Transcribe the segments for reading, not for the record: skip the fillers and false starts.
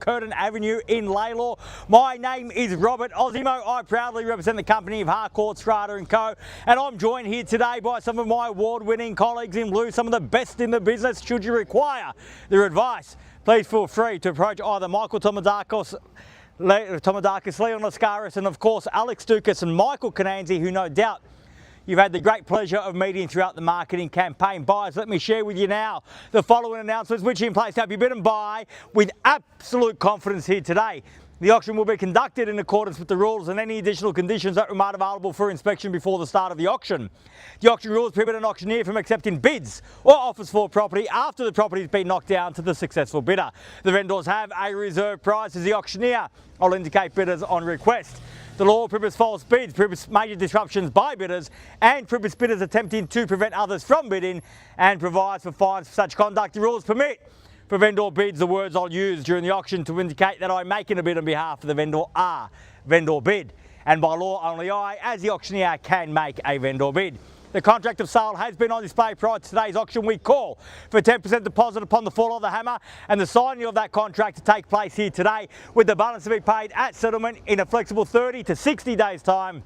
Curtin Avenue in LALOR. My name is Robert Ozzimo. I proudly represent the company of Harcourts, Rata & Co. And I'm joined here today by some of my award-winning colleagues in blue, some of the best in the business. Should you require their advice, please feel free to approach either Michael Doucas, Leon Lascaris, and of course Alex Doucas and Michael Cananzi, who no doubt you've had the great pleasure of meeting throughout the marketing campaign. Buyers, let me share with you now the following announcements which are in place to help you bid and buy with absolute confidence here today. The auction will be conducted in accordance with the rules and any additional conditions that remain available for inspection before the start of the auction. The auction rules prohibit an auctioneer from accepting bids or offers for property after the property has been knocked down to the successful bidder. The vendors have a reserve price as the auctioneer. I'll indicate bidders on request. The law prohibits false bids, prohibits major disruptions by bidders, and prohibits bidders attempting to prevent others from bidding, and provides for fines for such conduct. The rules permit for vendor bids. The words I'll use during the auction to indicate that I'm making a bid on behalf of the vendor are vendor bid. And by law, only I, as the auctioneer, can make a vendor bid. The contract of sale has been on display prior to today's auction. We call for 10% deposit upon the fall of the hammer and the signing of that contract to take place here today, with the balance to be paid at settlement in a flexible 30 to 60 days time,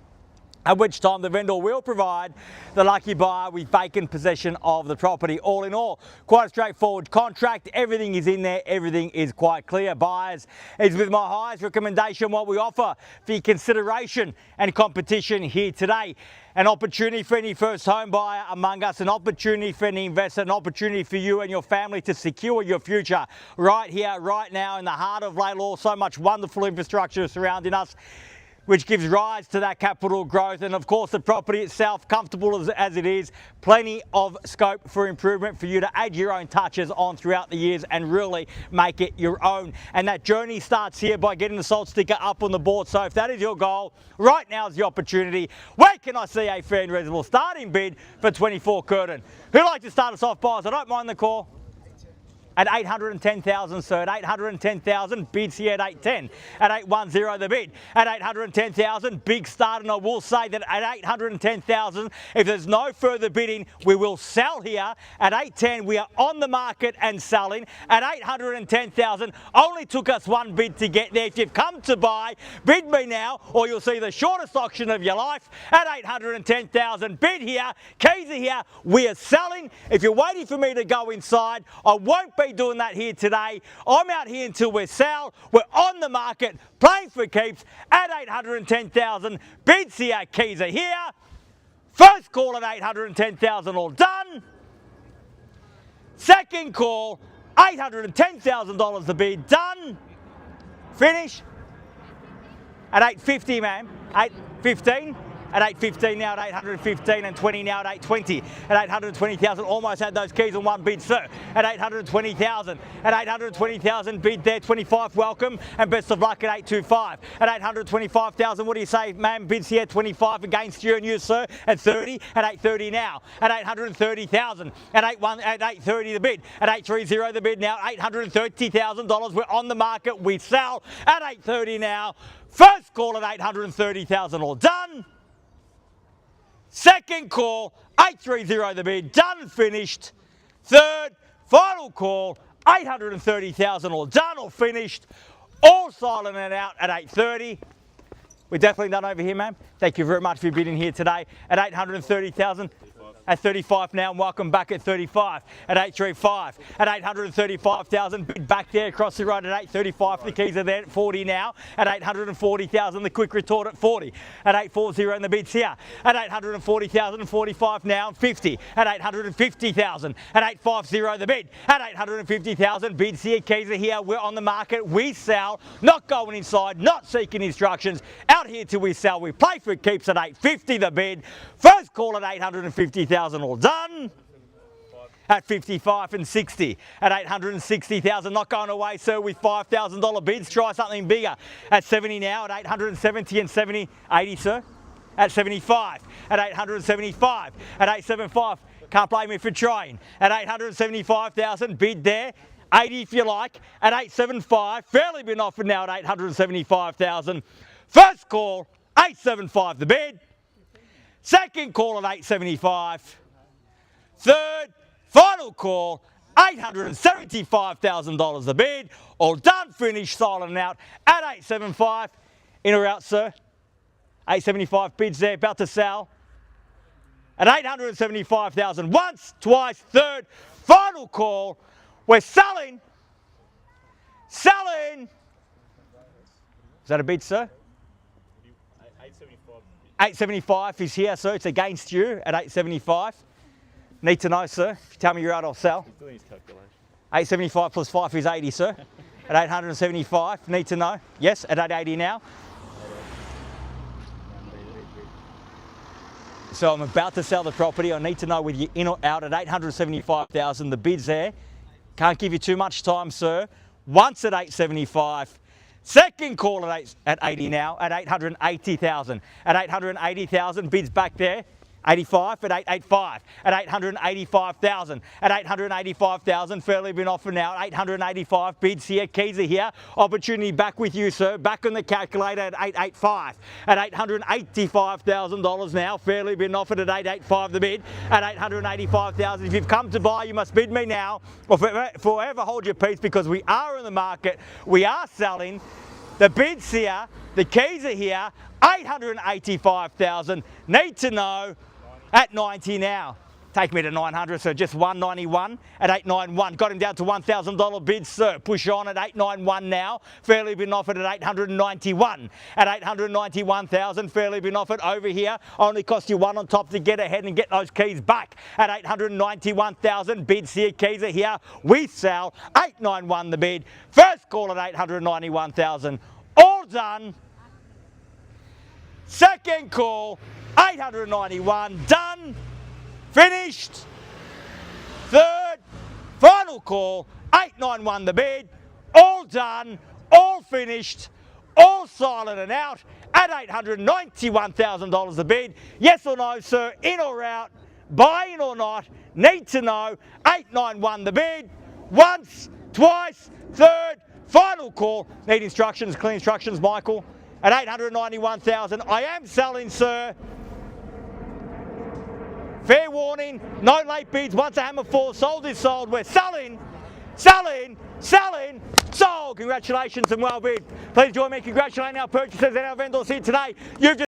at which time the vendor will provide the lucky buyer with vacant possession of the property. All in all, quite a straightforward contract. Everything is in there. Everything is quite clear. Buyers, it's with my highest recommendation what we offer for your consideration and competition here today. An opportunity for any first home buyer among us, an opportunity for any investor, an opportunity for you and your family to secure your future right here, right now in the heart of LALOR. So much wonderful infrastructure surrounding us, which gives rise to that capital growth, and of course the property itself, comfortable as it is, plenty of scope for improvement for you to add your own touches on throughout the years and really make it your own. And that journey starts here by getting the salt sticker up on the board. So if that is your goal, right now is the opportunity. Where can I see a fair and reasonable starting bid for 24 Curtin? Who'd like to start us off, buyers? I don't mind the call. At 810,000, sir. At 810,000, bids here at 810. At 810, the bid. At 810,000, big start, and I will say that at 810,000, if there's no further bidding, we will sell here. At 810, we are on the market and selling. At 810,000, only took us one bid to get there. If you've come to buy, bid me now, or you'll see the shortest auction of your life. At 810,000, bid here, keys are here, we are selling. If you're waiting for me to go inside, I won't be doing that here today. I'm out here until we're sold. We're on the market, playing for keeps at 810,000. Bids here, keys are here. First call at 810,000, all done. Second call, $810,000 the bid, done. Finish at 850, ma'am. 815. At 815 now, at 815 and 20 now at 820. At 820,000, almost had those keys on one bid, sir. At 820,000. At 820,000, bid there, 25, welcome, and best of luck at 825. At 825,000, what do you say, ma'am? Bids here, 25 against you and you, sir. At 30, at 830 now. At 830,000. At 830 the bid. At 830 the bid now. $830,000. We're on the market. We sell at 830 now. First call at 830,000, all done. Second call, 830 the bid, done, finished. Third, final call, 830,000, all done or finished. All silent and out at 830. We're definitely done over here, ma'am. Thank you very much for bidding here today at 830,000. At 35 now, and welcome back at 35. At 835, at 835,000, bid back there across the road at 835. The keys are there at 40 now. At 840,000, the quick retort at 40. At 840, and the bids here. At 840,000 and 45 now, and 50. At 850,000. At 850, the bid. At 850,000, bids here, keys are here. We're on the market. We sell, not going inside, not seeking instructions. Out here till we sell. We play for keeps at 850, the bid. First call at 850,000. All done. At 55 and 60. At 860,000, not going away, sir, with $5,000 bids. Try something bigger. At 70 now, at 870 and 70, 80, sir. At 75. At 875. At 875. Can't blame me for trying. At 875,000, bid there. 80 if you like. At 875, fairly been offered now at 875,000. First call, 875 the bid. Second call at 875. Third, final call, $875,000 the bid. All done, finished, silent and out at 875. In or out, sir? 875 bids there, about to sell. At 875,000, once, twice, third, final call. We're selling. Selling. Is that a bid, sir? 875 is here, sir. It's against you at 875. Need to know, sir. If you tell me you're out, I'll sell. He's doing his calculation. 875 plus 5 is 80, sir. At 875. Need to know. Yes, at 880 now. So I'm about to sell the property. I need to know whether you're in or out at 875,000. The bid's there. Can't give you too much time, sir. Once at 875. Second call at 80 now, at 880,000. At 880,000, bids back there. 85 at 885. At 885,000. At 885,000, fairly been offered now. 885 bids here. Keys are here. Opportunity back with you, sir. Back on the calculator at 885. At $885,000 now. Fairly been offered at 885 the bid. At 885,000. If you've come to buy, you must bid me now. Or forever hold your peace, because we are in the market. We are selling. The bid's here. The keys are here. 885,000. Need to know. At 90 now. Take me to 900, so just 191 at 891. Got him down to $1,000 bid, sir. Push on at 891 now. Fairly been offered at 891. At 891,000, fairly been offered over here. Only cost you one on top to get ahead and get those keys back. At 891,000, bids here, keys are here. We sell. 891 the bid. First call at 891,000. All done. Second call, 891, done, finished. Third, final call, 891 the bid, all done, all finished, all silent and out at $891,000 the bid. Yes or no, sir, in or out, buying or not, need to know, 891 the bid, once, twice, third, final call. Need instructions, clear instructions, Michael. At 891,000, I am selling, sir. Fair warning, no late bids. Once a hammer falls, sold is sold. We're selling, selling, selling, sold. Congratulations and well bid. Please join me in congratulating our purchasers and our vendors here today. You've just